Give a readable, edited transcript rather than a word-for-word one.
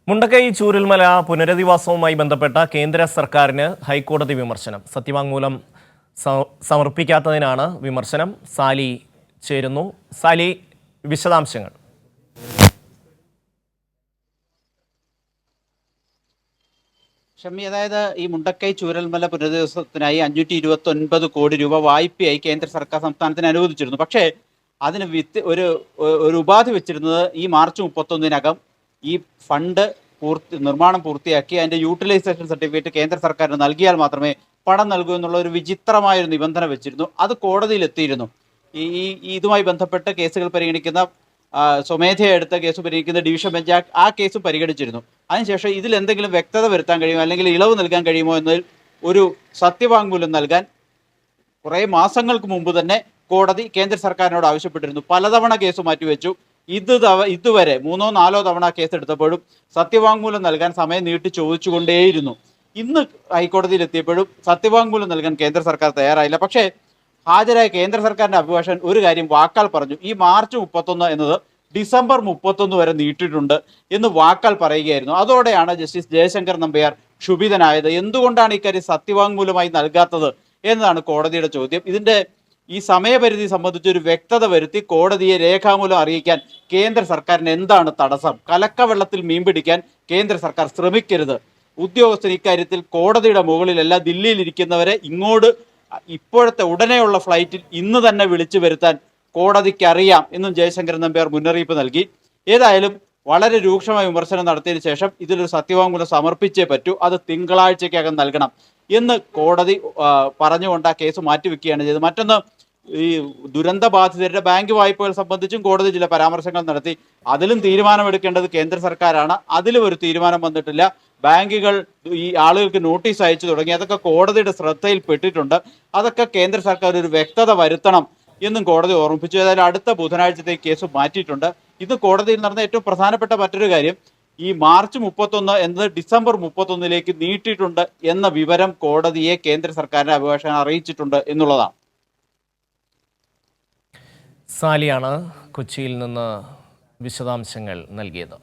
മുണ്ടക്കൈ ചൂരൽമല പുനരധിവാസവുമായി ബന്ധപ്പെട്ട കേന്ദ്ര സർക്കാരിന് ഹൈക്കോടതി വിമർശനം. സത്യവാങ്മൂലം സമർപ്പിക്കാത്തതിനാണ് വിമർശനം. സാലി ചേരുന്നു. സാലി, വിശദാംശങ്ങൾ. ഷമ്മി, അതായത് ഈ മുണ്ടക്കൈ ചൂരൽമല പുനരധിവാസത്തിനായി 529 കോടി രൂപ വായ്പയായി കേന്ദ്ര സർക്കാർ സംസ്ഥാനത്തിന് അനുവദിച്ചിരുന്നു. പക്ഷേ അതിന് ഒരു ഉപാധി വെച്ചിരുന്നത് ഈ മാർച്ച് 31-നകം ഈ ഫണ്ട് നിർമ്മാണം പൂർത്തിയാക്കി അതിൻ്റെ യൂട്ടിലൈസേഷൻ സർട്ടിഫിക്കറ്റ് കേന്ദ്ര സർക്കാരിന് നൽകിയാൽ മാത്രമേ പണം നൽകൂ എന്നുള്ള ഒരു വിചിത്രമായൊരു നിബന്ധന വെച്ചിരുന്നു. അത് കോടതിയിലെത്തിയിരുന്നു. ഇതുമായി ബന്ധപ്പെട്ട് കേസുകൾ പരിഗണിക്കുന്ന സ്വമേധയാ എടുത്ത കേസ് പരിഗണിക്കുന്ന ഡിവിഷൻ ബെഞ്ച് ആ കേസ് പരിഗണിച്ചിരുന്നു. അതിനുശേഷം ഇതിൽ എന്തെങ്കിലും വ്യക്തത വരുത്താൻ കഴിയുമോ അല്ലെങ്കിൽ ഇളവ് നൽകാൻ കഴിയുമോ എന്നതിൽ ഒരു സത്യവാങ്മൂലം നൽകാൻ കുറേ മാസങ്ങൾക്ക് മുമ്പ് തന്നെ കോടതി കേന്ദ്ര സർക്കാരിനോട് ആവശ്യപ്പെട്ടിരുന്നു. പലതവണ കേസ് മാറ്റിവെച്ചു. ഇതുവരെ 3-4 തവണ കേസെടുത്തപ്പോഴും സത്യവാങ്മൂലം നൽകാൻ സമയം നീട്ടി ചോദിച്ചുകൊണ്ടേയിരുന്നു. ഇന്ന് ഹൈക്കോടതിയിൽ എത്തിയപ്പോഴും സത്യവാങ്മൂലം നൽകാൻ കേന്ദ്ര സർക്കാർ തയ്യാറായില്ല. പക്ഷേ ഹാജരായ കേന്ദ്ര സർക്കാരിൻ്റെ അഭിഭാഷകൻ ഒരു കാര്യം വാക്കാൽ പറഞ്ഞു. ഈ മാർച്ച് 31 എന്നത് ഡിസംബർ 31 വരെ നീട്ടിയിട്ടുണ്ട് എന്ന് വാക്കാൽ പറയുകയായിരുന്നു. അതോടെയാണ് ജസ്റ്റിസ് ജയശങ്കർ നമ്പ്യാർ ക്ഷുഭിതനായത്. എന്തുകൊണ്ടാണ് ഇക്കാര്യം സത്യവാങ്മൂലമായി നൽകാത്തത് എന്നതാണ് കോടതിയുടെ ചോദ്യം. ഇതിൻ്റെ ഈ സമയപരിധി സംബന്ധിച്ചൊരു വ്യക്തത വരുത്തി കോടതിയെ രേഖാമൂലം അറിയിക്കാൻ കേന്ദ്ര സർക്കാരിന് എന്താണ് തടസ്സം? കലക്കവെള്ളത്തിൽ മീൻ പിടിക്കാൻ കേന്ദ്ര സർക്കാർ ശ്രമിക്കരുത്. ഉദ്യോഗസ്ഥർ ഇക്കാര്യത്തിൽ കോടതിയുടെ മുകളിലല്ല, ദില്ലിയിലിരിക്കുന്നവരെ ഇങ്ങോട്ട് ഇപ്പോഴത്തെ ഉടനെയുള്ള ഫ്ലൈറ്റിൽ ഇന്ന് തന്നെ വിളിച്ചു വരുത്താൻ കോടതിക്ക് അറിയാം എന്നും ജയശങ്കരൻ നമ്പ്യാർ മുന്നറിയിപ്പ് നൽകി. ഏതായാലും വളരെ രൂക്ഷമായ വിമർശനം നടത്തിയതിനു ശേഷം ഇതിലൊരു സത്യവാങ്മൂലം സമർപ്പിച്ചേ പറ്റൂ, അത് തിങ്കളാഴ്ചയ്ക്കകം നൽകണം എന്ന് കോടതി പറഞ്ഞുകൊണ്ട് ആ കേസ് മാറ്റിവെക്കുകയാണ് ചെയ്തത്. മറ്റൊന്ന്, ഈ ദുരന്ത ബാധിതരുടെ ബാങ്ക് വായ്പകൾ സംബന്ധിച്ചും കോടതി ചില പരാമർശങ്ങൾ നടത്തി. അതിലും തീരുമാനമെടുക്കേണ്ടത് കേന്ദ്ര സർക്കാരാണ്. അതിലും ഒരു തീരുമാനം വന്നിട്ടില്ല. ബാങ്കുകൾ ഈ ആളുകൾക്ക് നോട്ടീസ് അയച്ചു തുടങ്ങി. അതൊക്കെ കോടതിയുടെ ശ്രദ്ധയിൽപ്പെട്ടിട്ടുണ്ട്. അതൊക്കെ കേന്ദ്ര സർക്കാർ ഒരു വ്യക്തത വരുത്തണം എന്നും കോടതി ഓർമ്മിപ്പിച്ചു. ഏതായാലും അടുത്ത ബുധനാഴ്ചത്തേക്ക് കേസ് മാറ്റിയിട്ടുണ്ട്. ഇത് കോടതിയിൽ നടന്ന ഏറ്റവും പ്രധാനപ്പെട്ട മറ്റൊരു കാര്യം, ഈ മാർച്ച് 31 എന്നത് ഡിസംബർ 31 നീട്ടിയിട്ടുണ്ട് എന്ന വിവരം കോടതിയെ കേന്ദ്ര സർക്കാരിന്റെ അഭിഭാഷകൻ അറിയിച്ചിട്ടുണ്ട് എന്നുള്ളതാണ്. സാലിയാണ് കൊച്ചിയിൽ നിന്ന് വിശദാംശങ്ങൾ നൽകിയത്.